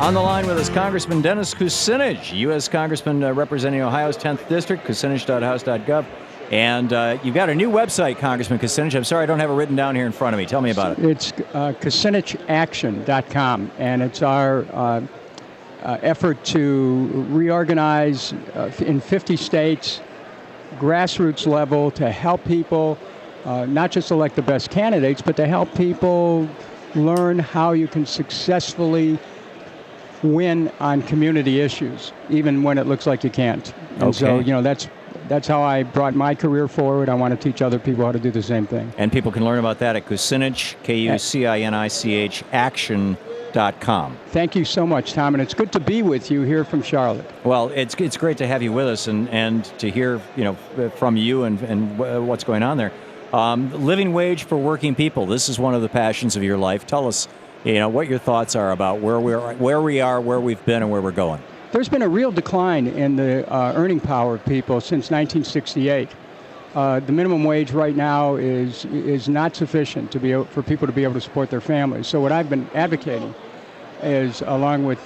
On the line with us, Congressman Dennis Kucinich, U.S. Congressman representing Ohio's 10th District, kucinich.house.gov. And you've got a new website, Congressman Kucinich. I'm sorry I don't have it written down here in front of me. Tell me about it. It's kucinichaction.com, and it's our effort to reorganize in 50 states, grassroots level, to help people not just elect the best candidates, but to help people learn how you can successfully win on community issues, even when it looks like you can't. And so, that's how I brought my career forward. I want to teach other people how to do the same thing. And people can learn about that at Kucinich, Kucinich, action.com. Thank you so much, Tom, and it's good to be with you here from Charlotte. Well, it's great to have you with us and to hear from you and what's going on there. Living wage for working people. This is one of the passions of your life. Tell us, what your thoughts are about where we are, where we've been, and where we're going. There's been a real decline in the earning power of people since 1968. The minimum wage right now is not sufficient for people to be able to support their families. So what I've been advocating is, along with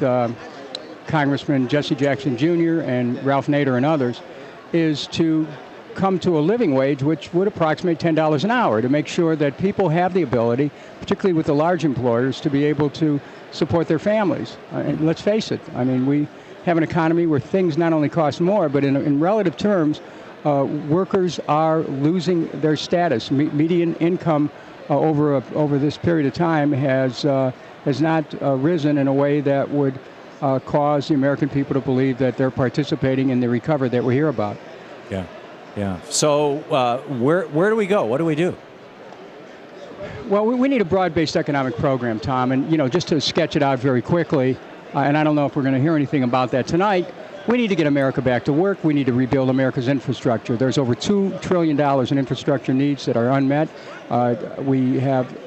Congressman Jesse Jackson Jr. and Ralph Nader and others, is to come to a living wage which would approximate $10 an hour, to make sure that people have the ability, particularly with the large employers, to be able to support their families. And let's face it, I mean, we have an economy where things not only cost more, but in relative terms, workers are losing their status. Median income over this period of time has not risen in a way that would cause the American people to believe that they're participating in the recovery that we hear about. Yeah. So where do we go? What do we do? Well, we need a broad-based economic program, Tom. And, just to sketch it out very quickly, and I don't know if we're going to hear anything about that tonight, we need to get America back to work. We need to rebuild America's infrastructure. There's over $2 trillion in infrastructure needs that are unmet. We have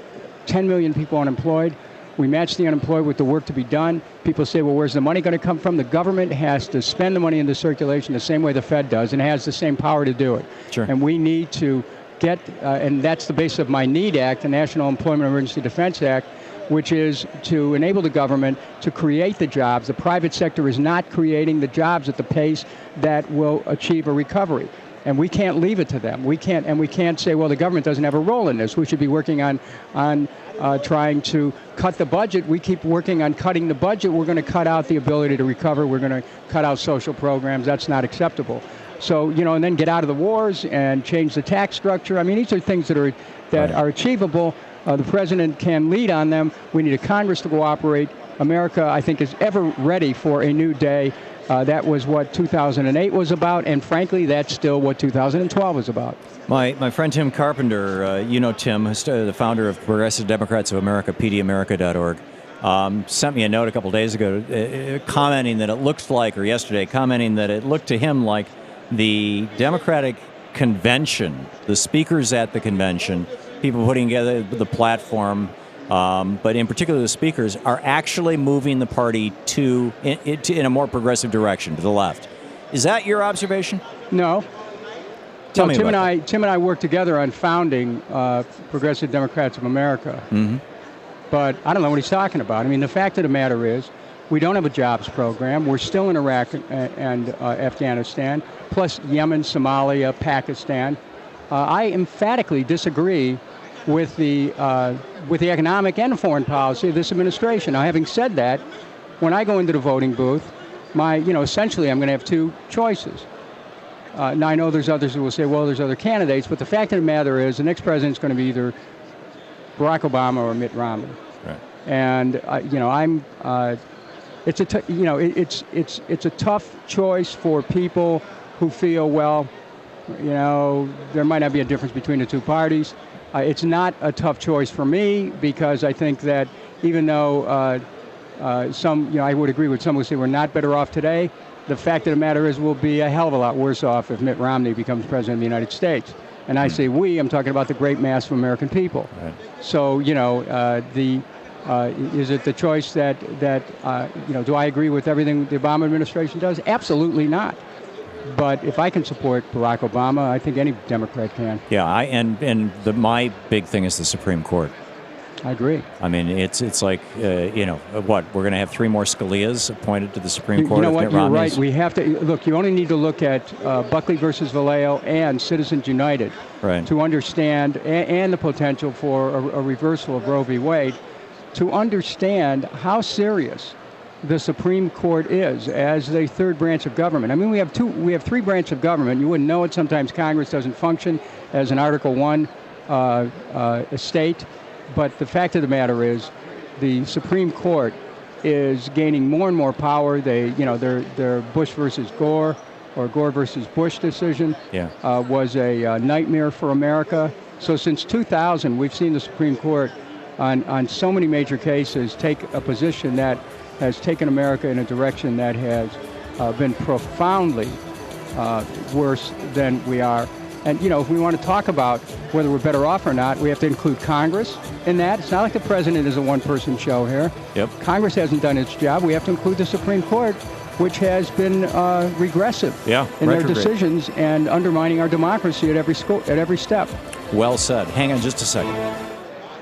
10 million people unemployed. We match the unemployed with the work to be done. People say, well, where's the money going to come from? The government has to spend the money into circulation the same way the Fed does, and has the same power to do it. Sure. And we need to get, and that's the basis of my NEED Act, the National Employment Emergency Defense Act, which is to enable the government to create the jobs. The private sector is not creating the jobs at the pace that will achieve a recovery. And we can't leave it to them. We can't say, well, the government doesn't have a role in this. We should be working on trying to cut the budget. We keep working on cutting the budget. We're going to cut out the ability to recover. We're going to cut out social programs. That's not acceptable. So, and then get out of the wars and change the tax structure. I mean, these are things that are achievable. The president can lead on them. We need a Congress to cooperate. America, I think, is ever ready for a new day. That was what 2008 was about, and frankly, that's still what 2012 is about. My friend Tim Carpenter, Tim, the founder of Progressive Democrats of America, pdamerica.org, sent me a note a couple days ago commenting that it looked to him like the Democratic convention, the speakers at the convention, people putting together the platform, but in particular the speakers, are actually moving the party in a more progressive direction, to the left. Is that your observation? No. Tell me Tim about and Tim and I worked together on founding Progressive Democrats of America. Mm-hmm. But I don't know what he's talking about. I mean, the fact of the matter is, we don't have a jobs program. We're still in Iraq and Afghanistan, plus Yemen, Somalia, Pakistan. I emphatically disagree with the economic and foreign policy of this administration. Now, having said that, when I go into the voting booth, essentially I'm going to have two choices. Now, I know there's others who will say, well, there's other candidates, but the fact of the matter is the next president's going to be either Barack Obama or Mitt Romney. Right. And it's a tough choice for people who feel, well, there might not be a difference between the two parties. It's not a tough choice for me, because I think that even though I would agree with some who say we're not better off today, the fact of the matter is we'll be a hell of a lot worse off if Mitt Romney becomes president of the United States. And I say we, I'm talking about the great mass of American people. Right. So, is it the choice that do I agree with everything the Obama administration does? Absolutely not. But if I can support Barack Obama, I think any Democrat can. Yeah, my big thing is the Supreme Court. I agree. I mean, it's like, what, we're going to have 3 more Scalias appointed to the Supreme Court? You know if what, Mitt you're Romney's- right. We have to, look, you only need to look at Buckley versus Vallejo and Citizens United Right. to understand, and the potential for a reversal of Roe v. Wade, to understand how serious the Supreme Court is as the third branch of government. I mean, we have 3 branches of government. You wouldn't know it. Sometimes Congress doesn't function as an Article I state. But the fact of the matter is, the Supreme Court is gaining more and more power. Their Bush versus Gore or Gore versus Bush decision was a nightmare for America. So since 2000, we've seen the Supreme Court on so many major cases take a position that has taken America in a direction that has been profoundly worse than we are. And, if we want to talk about whether we're better off or not, we have to include Congress in that. It's not like the president is a one-person show here. Yep. Congress hasn't done its job. We have to include the Supreme Court, which has been regressive in their decisions and undermining our democracy at every step. Well said. Hang on just a second.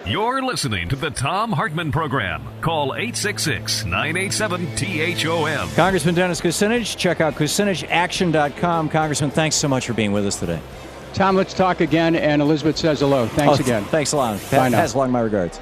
You're listening to the Thom Hartmann Program. Call 866-987-THOM. Congressman Dennis Kucinich. Check out KucinichAction.com. Congressman, thanks so much for being with us today. Tom, let's talk again, and Elizabeth says hello. Thanks again. Thanks a lot. Bye now. Pass along my regards.